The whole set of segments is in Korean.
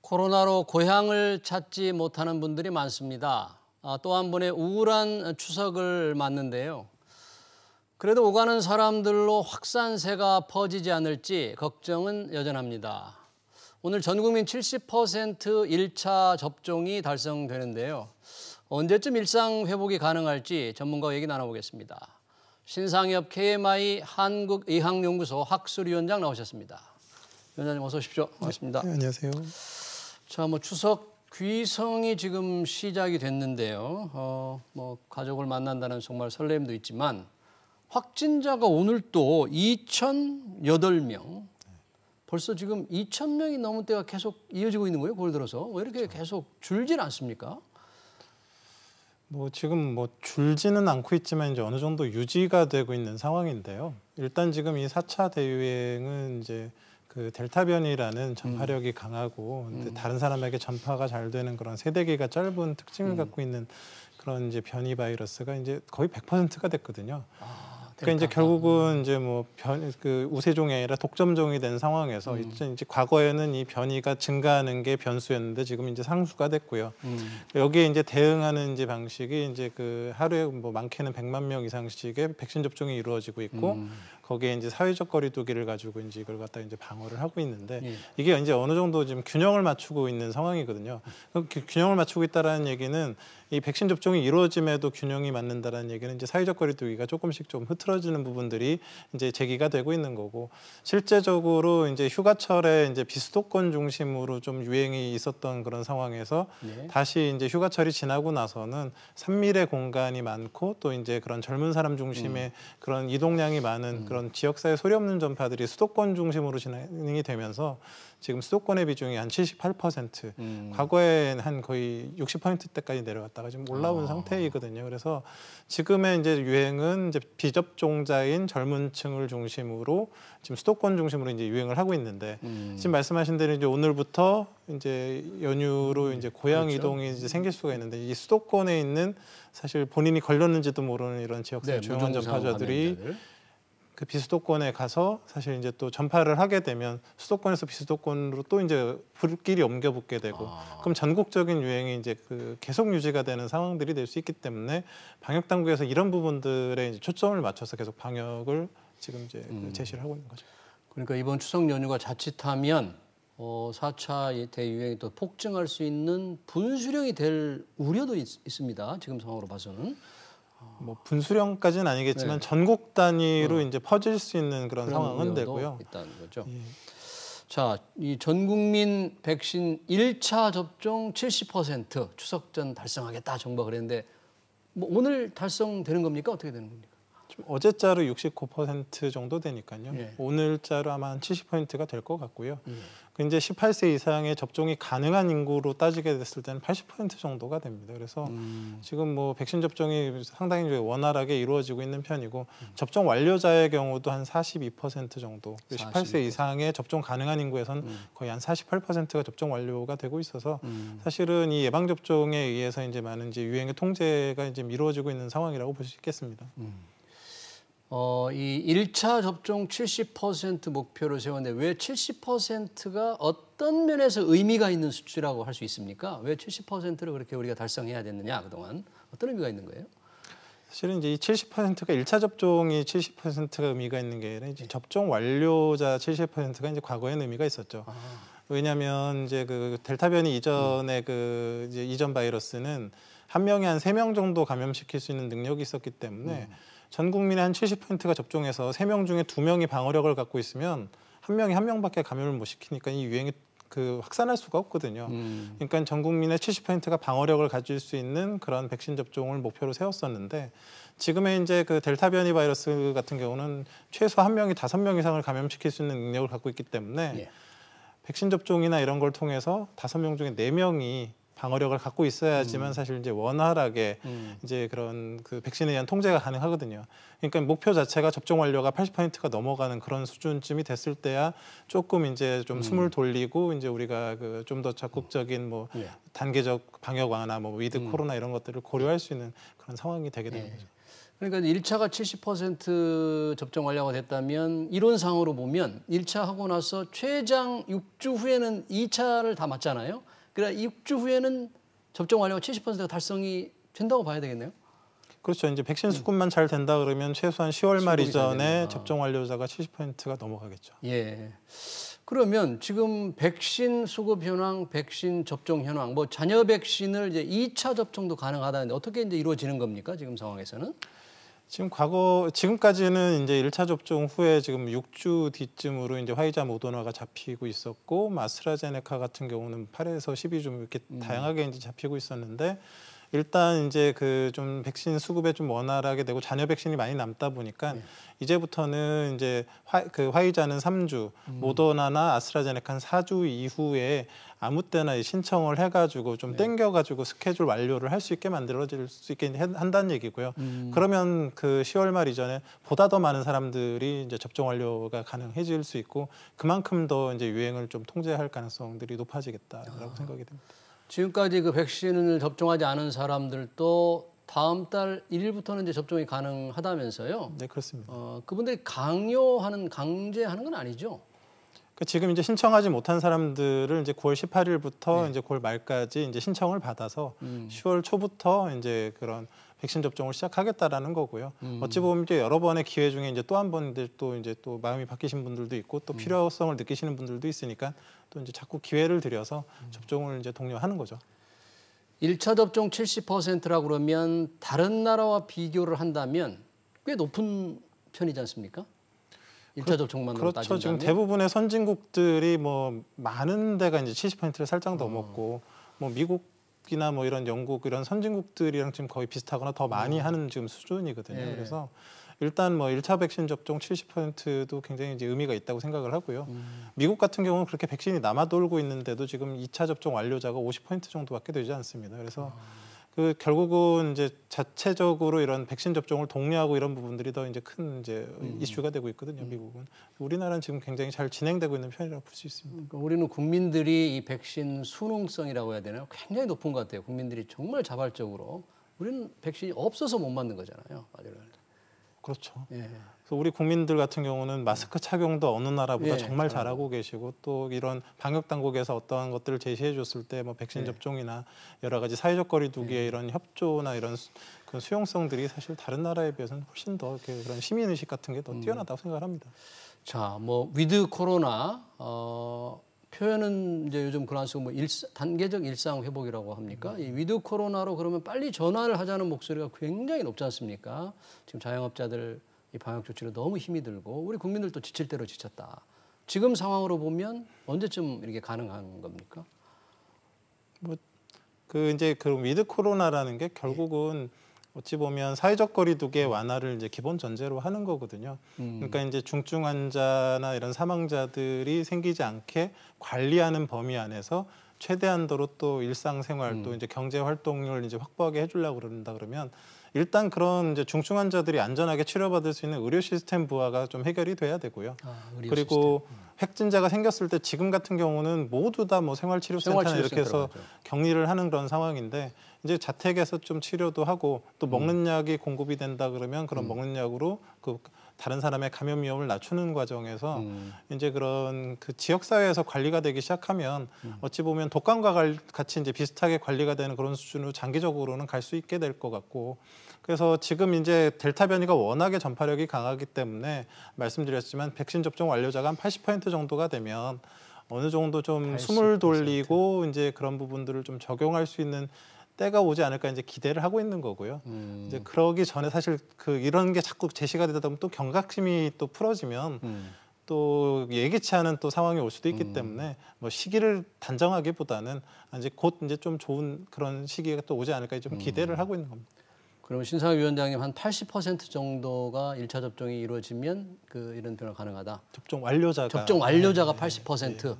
코로나로 고향을 찾지 못하는 분들이 많습니다. 또 한 번의 우울한 추석을 맞는데요. 그래도 오가는 사람들로 확산세가 퍼지지 않을지 걱정은 여전합니다. 오늘 전 국민 70% 1차 접종이 달성되는데요. 언제쯤 일상 회복이 가능할지 전문가와 얘기 나눠보겠습니다. 신상엽 KMI 한국의학연구소 학술위원장 나오셨습니다. 위원장님 어서 오십시오. 반갑습니다. 네, 안녕하세요. 자, 추석 귀성이 지금 시작이 됐는데요. 가족을 만난다는 정말 설렘도 있지만 확진자가 오늘 또 2,008명. 벌써 지금 2,000명이 넘은 때가 계속 이어지고 있는 거예요. 그걸 들어서 왜 이렇게 계속 줄질 않습니까? 지금 줄지는 않고 있지만 이제 어느 정도 유지가 되고 있는 상황인데요. 일단 지금 이 4차 대유행은 이제 그 델타 변이라는 전파력이 강하고 근데 다른 사람에게 전파가 잘 되는 그런 세대기가 짧은 특징을 갖고 있는 그런 이제 변이 바이러스가 이제 거의 100%가 됐거든요. 그러니까 이제 결국은 이제 그 우세종이 아니라 독점종이 된 상황에서 이제 과거에는 이 변이가 증가하는 게 변수였는데 지금 이제 상수가 됐고요. 여기에 이제 대응하는 이제 방식이 이제 그 하루에 많게는 100만 명 이상씩의 백신 접종이 이루어지고 있고 거기에 이제 사회적 거리두기를 가지고 이제 이걸 갖다 이제 방어를 하고 있는데 이게 이제 어느 정도 지금 균형을 맞추고 있는 상황이거든요. 균형을 맞추고 있다라는 얘기는 이 백신 접종이 이루어짐에도 균형이 맞는다라는 얘기는 이제 사회적 거리두기가 조금씩 좀 흐트러지는 부분들이 이제 제기가 되고 있는 거고 실제적으로 이제 휴가철에 이제 비수도권 중심으로 좀 유행이 있었던 그런 상황에서 다시 이제 휴가철이 지나고 나서는 산밀의 공간이 많고 또 이제 그런 젊은 사람 중심의 그런 이동량이 많은 그런 지역사회 소리 없는 전파들이 수도권 중심으로 진행이 되면서 지금 수도권의 비중이 한 78%, 과거엔 한 거의 60%대까지 내려갔다가 지금 올라온 상태이거든요. 그래서 지금의 이제 유행은 이제 비접종자인 젊은 층을 중심으로 지금 수도권 중심으로 이제 유행을 하고 있는데 지금 말씀하신 대로 이제 오늘부터 이제 연휴로 이제 고향 이동이 이제 생길 수가 있는데 이 수도권에 있는 사실 본인이 걸렸는지도 모르는 이런 지역사회 조용한 전파자들이 그 비수도권에 가서 사실 이제 또 전파를 하게 되면 수도권에서 비수도권으로 또 이제 불길이 옮겨붙게 되고 그럼 전국적인 유행이 이제 그 계속 유지가 되는 상황들이 될 수 있기 때문에 방역 당국에서 이런 부분들에 이제 초점을 맞춰서 계속 방역을 지금 이제 제시를 하고 있는 거죠. 그러니까 이번 추석 연휴가 자칫하면 4차 대유행이 또 폭증할 수 있는 분수령이 될 우려도 있습니다. 지금 상황으로 봐서는. 분수령까지는 아니겠지만 전국 단위로 이제 퍼질 수 있는 그런 상황은 되고요. 있다는 거죠. 자, 이 전 국민 백신 1차 접종 70% 추석 전 달성하겠다 정부가 그랬는데 오늘 달성되는 겁니까? 어떻게 되는 겁니까? 어제자로 69% 정도 되니까요. 오늘자로 아마 한 70%가 될 것 같고요. 이제 18세 이상의 접종이 가능한 인구로 따지게 됐을 때는 80% 정도가 됩니다. 그래서 지금 백신 접종이 상당히 원활하게 이루어지고 있는 편이고 접종 완료자의 경우도 한 42% 정도, 18세 이상의 접종 가능한 인구에서는 거의 한 48%가 접종 완료가 되고 있어서 사실은 이 예방 접종에 의해서 이제 많은 이제 유행의 통제가 이제 이루어지고 있는 상황이라고 볼 수 있겠습니다. 이 1차 접종 70% 목표를 세웠는데 왜 70%가 어떤 면에서 의미가 있는 수치라고 할 수 있습니까? 왜 70%를 그렇게 우리가 달성해야 됐느냐 그동안 어떤 의미가 있는 거예요? 사실은 이제 이 70%가 1차 접종이 70%가 의미가 있는 게 아니라 이제 접종 완료자 70%가 이제 과거에는 의미가 있었죠. 왜냐하면 이제 그 델타 변이 이전에 그 이제 이전 바이러스는 한 명에 한 3명 정도 감염시킬 수 있는 능력이 있었기 때문에 전 국민의 한 70%가 접종해서 3명 중에 2명이 방어력을 갖고 있으면 한 명이 한 명밖에 감염을 못 시키니까 이 유행이 확산할 수가 없거든요. 그러니까 전 국민의 70%가 방어력을 가질 수 있는 그런 백신 접종을 목표로 세웠었는데 지금의 이제 그 델타 변이 바이러스 같은 경우는 최소 한 명이 5명 이상을 감염시킬 수 있는 능력을 갖고 있기 때문에 백신 접종이나 이런 걸 통해서 5명 중에 4명이 방어력을 갖고 있어야지만 사실 이제 원활하게 이제 그런 그 백신에 대한 통제가 가능하거든요. 그러니까 목표 자체가 접종 완료가 80%가 넘어가는 그런 수준쯤이 됐을 때야 조금 이제 좀 숨을 돌리고 이제 우리가 그 좀 더 적극적인 단계적 방역 완화, 위드 코로나 이런 것들을 고려할 수 있는 그런 상황이 되게 되는 거죠. 그러니까 1차가 70% 접종 완료가 됐다면 이론상으로 보면 1차 하고 나서 최장 6주 후에는 2차를 다 맞잖아요. 그러니까 6주 후에는 접종 완료가 70%가 달성이 된다고 봐야 되겠네요. 그렇죠. 이제 백신 수급만 잘 된다 그러면 최소한 10월 말 수급이 잘 이전에 되면. 접종 완료자가 70%가 넘어가겠죠. 예. 그러면 지금 백신 수급 현황, 백신 접종 현황, 뭐 잔여 백신을 이제 2차 접종도 가능하다는데 어떻게 이제 이루어지는 겁니까? 지금 상황에서는? 지금까지는 이제 1차 접종 후에 지금 6주 뒤쯤으로 이제 화이자 모더나가 잡히고 있었고, 아스트라제네카 같은 경우는 8에서 12주 이렇게 다양하게 이제 잡히고 있었는데, 일단 이제 그 좀 백신 수급에 좀 원활하게 되고 잔여 백신이 많이 남다 보니까 이제부터는 이제 화이자는 3주, 모더나나 아스트라제네카는 4주 이후에 아무 때나 신청을 해가지고 좀 땡겨가지고 스케줄 완료를 할 수 있게 만들어질 수 있게 한다는 얘기고요. 그러면 그 10월 말 이전에 보다 더 많은 사람들이 이제 접종 완료가 가능해질 수 있고, 그만큼 더 이제 유행을 좀 통제할 가능성들이 높아지겠다라고 생각이 됩니다. 지금까지 그 백신을 접종하지 않은 사람들도 다음 달 1일부터는 이제 접종이 가능하다면서요? 네, 그렇습니다. 그분들이 강제하는 건 아니죠? 지금 이제 신청하지 못한 사람들을 이제 9월 18일부터 이제 9월 말까지 이제 신청을 받아서 10월 초부터 이제 그런 백신 접종을 시작하겠다라는 거고요. 어찌 보면 이제 여러 번의 기회 중에 이제 또 한 번 또 마음이 바뀌신 분들도 있고 또 필요성을 느끼시는 분들도 있으니까 또 이제 자꾸 기회를 들여서 접종을 이제 독려하는 거죠. 1차 접종 70%라고 그러면 다른 나라와 비교를 한다면 꽤 높은 편이지 않습니까? 1차 접종만으로 그렇죠. 따진다면. 지금 대부분의 선진국들이 뭐 많은 데가 이제 70%를 살짝 넘었고, 뭐 미국이나 뭐 이런 영국 이런 선진국들이랑 지금 거의 비슷하거나 더 많이 하는 지금 수준이거든요. 예. 그래서 일단 뭐 1차 백신 접종 70%도 굉장히 이제 의미가 있다고 생각을 하고요. 미국 같은 경우는 그렇게 백신이 남아 돌고 있는데도 지금 2차 접종 완료자가 50% 정도밖에 되지 않습니다. 그래서 그 결국은 이제 자체적으로 이런 백신 접종을 독려하고 이런 부분들이 더 이제 큰 이제 이슈가 되고 있거든요. 미국은. 우리나라는 지금 굉장히 잘 진행되고 있는 편이라고 볼 수 있습니다. 그러니까 우리는 국민들이 이 백신 순응성이라고 해야 되나요? 굉장히 높은 것 같아요. 국민들이 정말 자발적으로. 우리는 백신이 없어서 못 맞는 거잖아요. 그렇죠. 예. 그래서 우리 국민들 같은 경우는 마스크 착용도 어느 나라보다 예, 정말 잘하고 계시고, 또 이런 방역 당국에서 어떠한 것들을 제시해 줬을 때 뭐 백신 접종이나 여러 가지 사회적 거리 두기의 이런 협조나 이런 그 수용성들이 사실 다른 나라에 비해서는 훨씬 더 그런 시민 의식 같은 게 더 뛰어나다고 생각을 합니다. 자, 뭐 위드 코로나 표현은 이제 요즘 그런 식으로 뭐 단계적 일상 회복이라고 합니까? 이 위드 코로나로 그러면 빨리 전환을 하자는 목소리가 굉장히 높지 않습니까? 지금 자영업자들 이 방역 조치로 너무 힘이 들고 우리 국민들도 지칠 대로 지쳤다. 지금 상황으로 보면 언제쯤 이렇게 가능한 겁니까? 이제 그 위드 코로나라는 게 결국은 어찌 보면 사회적 거리두기의 완화를 이제 기본 전제로 하는 거거든요. 그러니까 이제 중증 환자나 이런 사망자들이 생기지 않게 관리하는 범위 안에서 최대한도로 또 일상생활 또 이제 경제 활동을 이제 확보하게 해주려고 그런다 그러면, 일단 그런 이제 중증 환자들이 안전하게 치료받을 수 있는 의료 시스템 부하가 좀 해결이 돼야 되고요. 그리고 확진자가 생겼을 때 지금 같은 경우는 모두 다 뭐 생활치료센터나 이렇게 해서 격리를 하는 그런 상황인데, 이제 자택에서 좀 치료도 하고 또 먹는 약이 공급이 된다 그러면 그런 먹는 약으로 그 다른 사람의 감염 위험을 낮추는 과정에서 이제 그런 그 지역 사회에서 관리가 되기 시작하면 어찌 보면 독감과 같이 이제 비슷하게 관리가 되는 그런 수준으로 장기적으로는 갈 수 있게 될 것 같고, 그래서 지금 이제 델타 변이가 워낙에 전파력이 강하기 때문에 말씀드렸지만 백신 접종 완료자가 한 80% 정도가 되면 어느 정도 좀 80%. 숨을 돌리고 이제 그런 부분들을 좀 적용할 수 있는 때가 오지 않을까 이제 기대를 하고 있는 거고요. 이제 그러기 전에 사실 이런 게 자꾸 제시가 되다 보면 또 경각심이 또 풀어지면 또 예기치 않은 또 상황이 올 수도 있기 때문에 뭐 시기를 단정하기보다는 이제 곧 이제 좀 좋은 그런 시기가 또 오지 않을까 좀 기대를 하고 있는 겁니다. 그러면 신상엽 위원장님 한 80% 정도가 1차 접종이 이루어지면 이런 변화가 가능하다. 접종 완료자가 80%.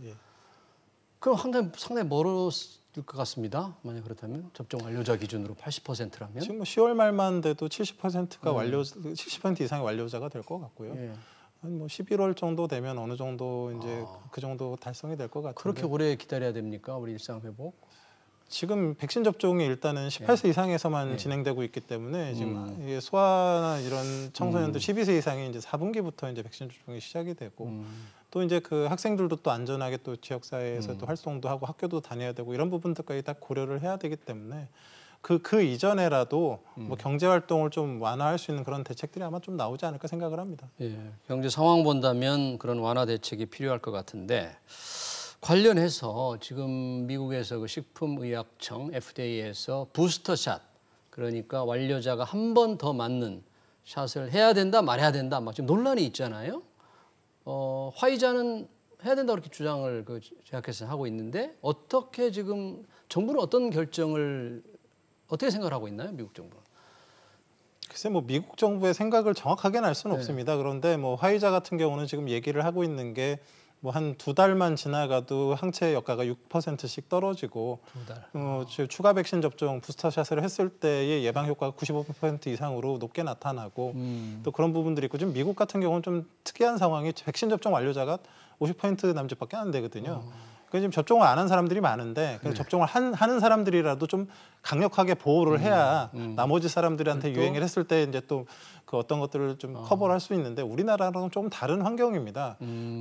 그럼 상당히 멀었을 것 같습니다. 만약 그렇다면 접종 완료자 기준으로 80%라면 지금 10월 말만 돼도 70%가 70% 이상의 완료자가 될 것 같고요. 한 뭐 11월 정도 되면 어느 정도 이제 그 정도 달성이 될 것 같은데. 그렇게 오래 기다려야 됩니까? 우리 일상 회복? 지금 백신 접종이 일단은 18세 이상에서만 진행되고 있기 때문에 지금 이게 소아나 이런 청소년들 12세 이상이 이제 4분기부터 이제 백신 접종이 시작이 되고 또 이제 그 학생들도 또 안전하게 또 지역사회에서 또 활동도 하고 학교도 다녀야 되고 이런 부분들까지 다 고려를 해야 되기 때문에 그 이전에라도 뭐 경제 활동을 좀 완화할 수 있는 그런 대책들이 아마 좀 나오지 않을까 생각을 합니다. 예, 경제 상황 본다면 그런 완화 대책이 필요할 것 같은데 관련해서 지금 미국에서 그 식품의약청 FDA에서 부스터샷 그러니까 완료자가 한 번 더 맞는 샷을 해야 된다 말해야 된다 막 지금 논란이 있잖아요. 화이자는 해야 된다 그렇게 주장을 그 제약회사는 하고 있는데 어떻게 지금 정부는 어떤 결정을 어떻게 생각을 하고 있나요, 미국 정부는? 글쎄 뭐 미국 정부의 생각을 정확하게는 알 수는 없습니다. 그런데 뭐 화이자 같은 경우는 지금 얘기를 하고 있는 게 뭐 한 2달만 지나가도 항체 효과가 6%씩 떨어지고 추가 백신 접종 부스터샷을 했을 때의 예방 효과가 95% 이상으로 높게 나타나고 또 그런 부분들이 있고 지금 미국 같은 경우는 좀 특이한 상황이 백신 접종 완료자가 50% 남짓밖에 안 되거든요. 그러니까 지금 접종을 안 한 사람들이 많은데 접종을 하는 사람들이라도 좀 강력하게 보호를 해야 나머지 사람들한테 유행을 했을 때 이제 또 그 어떤 것들을 좀 커버를 할 수 있는데 우리나라랑 좀 다른 환경입니다.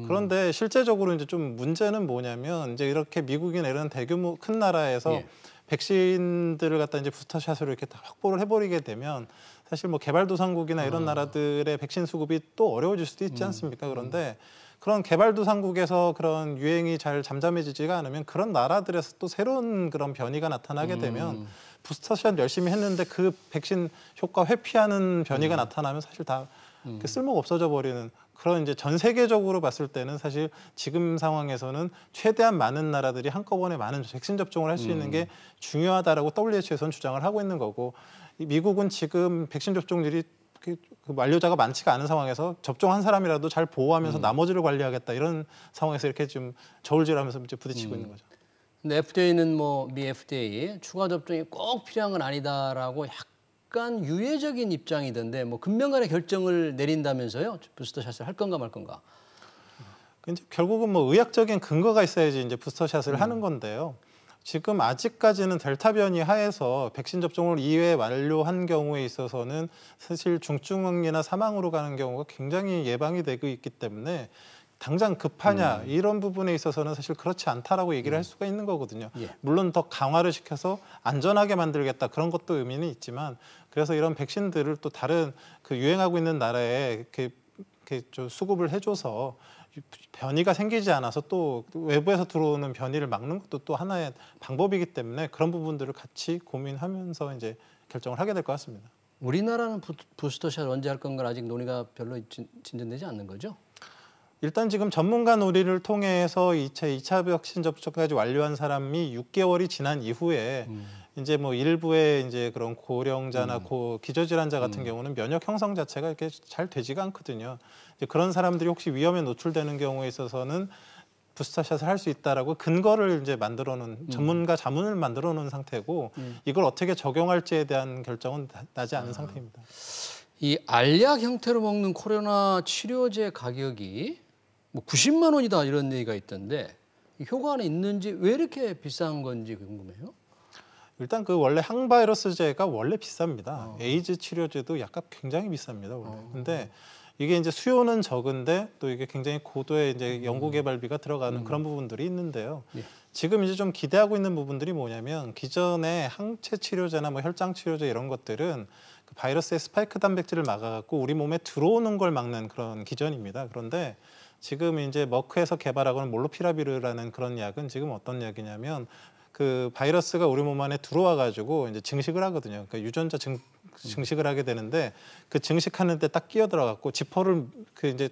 그런데 실제적으로 이제 좀 문제는 뭐냐면 이제 이렇게 미국이나 이런 대규모 큰 나라에서 백신들을 갖다 이제 부스터샷으로 이렇게 다 확보를 해버리게 되면 사실 뭐 개발도상국이나 이런 나라들의 백신 수급이 또 어려워질 수도 있지 않습니까? 그런데 그런 개발도상국에서 그런 유행이 잘 잠잠해지지가 않으면 그런 나라들에서 또 새로운 그런 변이가 나타나게 되면 부스터샷 열심히 했는데 그 백신 효과 회피하는 변이가 나타나면 사실 다 쓸모가 없어져 버리는 그런 이제 전 세계적으로 봤을 때는 사실 지금 상황에서는 최대한 많은 나라들이 한꺼번에 많은 백신 접종을 할 수 있는 게 중요하다라고 WHO에서는 주장을 하고 있는 거고 미국은 지금 백신 접종률이 그 완료자가 많지가 않은 상황에서 접종한 사람이라도 잘 보호하면서 나머지를 관리하겠다 이런 상황에서 이렇게 좀 저울질하면서 이제 부딪히고 있는 거죠. 근데 FDA는 뭐 미 FDA 추가 접종이 꼭 필요한 건 아니다라고 약간 유예적인 입장이던데 뭐 금명간의 결정을 내린다면서요? 부스터샷을 할 건가 말 건가? 이제 결국은 뭐 의학적인 근거가 있어야지 이제 부스터샷을 하는 건데요. 지금 아직까지는 델타 변이 하에서 백신 접종을 2회 완료한 경우에 있어서는 사실 중증이나 사망으로 가는 경우가 굉장히 예방이 되고 있기 때문에 당장 급하냐 이런 부분에 있어서는 사실 그렇지 않다라고 얘기를 할 수가 있는 거거든요. 물론 더 강화를 시켜서 안전하게 만들겠다 그런 것도 의미는 있지만 그래서 이런 백신들을 또 다른 그 유행하고 있는 나라에 이렇게 좀 수급을 해줘서 변이가 생기지 않아서 또 외부에서 들어오는 변이를 막는 것도 또 하나의 방법이기 때문에 그런 부분들을 같이 고민하면서 이제 결정을 하게 될 것 같습니다. 우리나라는 부스터샷 언제 할 건가 아직 논의가 별로 진전되지 않는 거죠? 일단 지금 전문가 논의를 통해서 2차 백신 접종까지 완료한 사람이 6개월이 지난 이후에 이제 뭐 일부의 이제 그런 고령자나 기저질환자 같은 경우는 면역 형성 자체가 이렇게 잘 되지가 않거든요. 이제 그런 사람들이 혹시 위험에 노출되는 경우에 있어서는 부스터샷을 할 수 있다라고 근거를 이제 만들어놓은 전문가 자문을 만들어놓은 상태고 이걸 어떻게 적용할지에 대한 결정은 나지 않은 상태입니다. 이 알약 형태로 먹는 코로나 치료제 가격이 뭐 90만 원이다 이런 얘기가 있던데 효과는 있는지 왜 이렇게 비싼 건지 궁금해요. 일단 그 원래 항바이러스제가 원래 비쌉니다. 에이즈 치료제도 약간 굉장히 비쌉니다. 원래. 근데 이게 이제 수요는 적은데 또 이게 굉장히 고도의 이제 연구 개발비가 들어가는 그런 부분들이 있는데요. 지금 이제 좀 기대하고 있는 부분들이 뭐냐면 기존의 항체 치료제나 뭐 혈장 치료제 이런 것들은 그 바이러스의 스파이크 단백질을 막아갖고 우리 몸에 들어오는 걸 막는 그런 기전입니다. 그런데 지금 이제 머크에서 개발하고 있는 몰루피라비르라는 그런 약은 지금 어떤 약이냐면 그 바이러스가 우리 몸 안에 들어와 가지고 이제 증식을 하거든요. 그러니까 유전자 증식을 하게 되는데 그 증식하는 데 딱 끼어 들어갖고 지퍼를 그 이제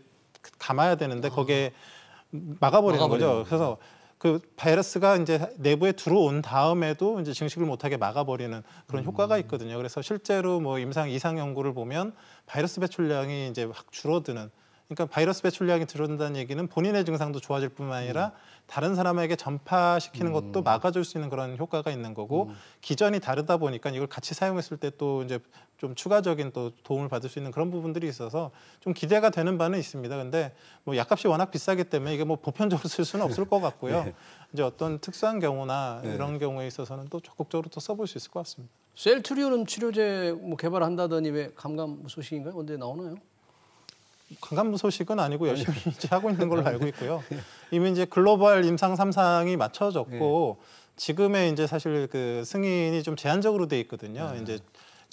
감아야 되는데 거기에 막아버리는 거죠. 그래서 그 바이러스가 이제 내부에 들어온 다음에도 이제 증식을 못하게 막아버리는 그런 효과가 있거든요. 그래서 실제로 뭐 임상 이상 연구를 보면 바이러스 배출량이 이제 확 줄어드는 그러니까 바이러스 배출량이 줄어든다는 얘기는 본인의 증상도 좋아질 뿐만 아니라 다른 사람에게 전파시키는 것도 막아줄 수 있는 그런 효과가 있는 거고 기전이 다르다 보니까 이걸 같이 사용했을 때 또 이제 좀 추가적인 또 도움을 받을 수 있는 그런 부분들이 있어서 좀 기대가 되는 바는 있습니다. 근데 뭐 약값이 워낙 비싸기 때문에 이게 뭐 보편적으로 쓸 수는 없을 것 같고요. 네. 이제 어떤 특수한 경우나 이런 경우에 있어서는 또 적극적으로 또 써볼 수 있을 것 같습니다. 셀트리온은 치료제 뭐 개발한다더니 왜 감감 소식인가요? 언제 나오나요? 감감 소식은 아니고 열심히 이제 하고 있는 걸로 알고 있고요. 이미 이제 글로벌 임상 3상이 맞춰졌고 지금의 이제 사실 그 승인이 좀 제한적으로 돼 있거든요. 이제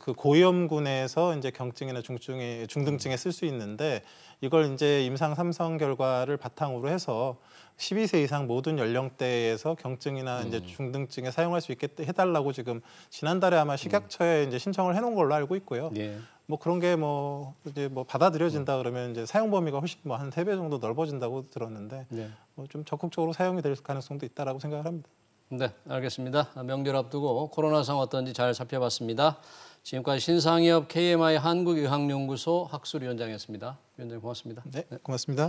그 고위험군에서 이제 경증이나 중등증에 쓸 수 있는데 이걸 이제 임상 3상 결과를 바탕으로 해서 12세 이상 모든 연령대에서 경증이나 이제 중등증에 사용할 수 있게 해달라고 지금 지난달에 아마 식약처에 이제 신청을 해놓은 걸로 알고 있고요. 예. 뭐 그런 게 뭐 이제 뭐 받아들여진다 그러면 이제 사용 범위가 훨씬 뭐 한 3배 정도 넓어진다고 들었는데 뭐 좀 적극적으로 사용이 될 가능성도 있다라고 생각을 합니다. 네, 알겠습니다. 명절 앞두고 코로나 상황 어떤지 잘 살펴봤습니다. 지금까지 신상엽 KMI 한국의학연구소 학술위원장이었습니다. 위원장님 고맙습니다. 네, 고맙습니다.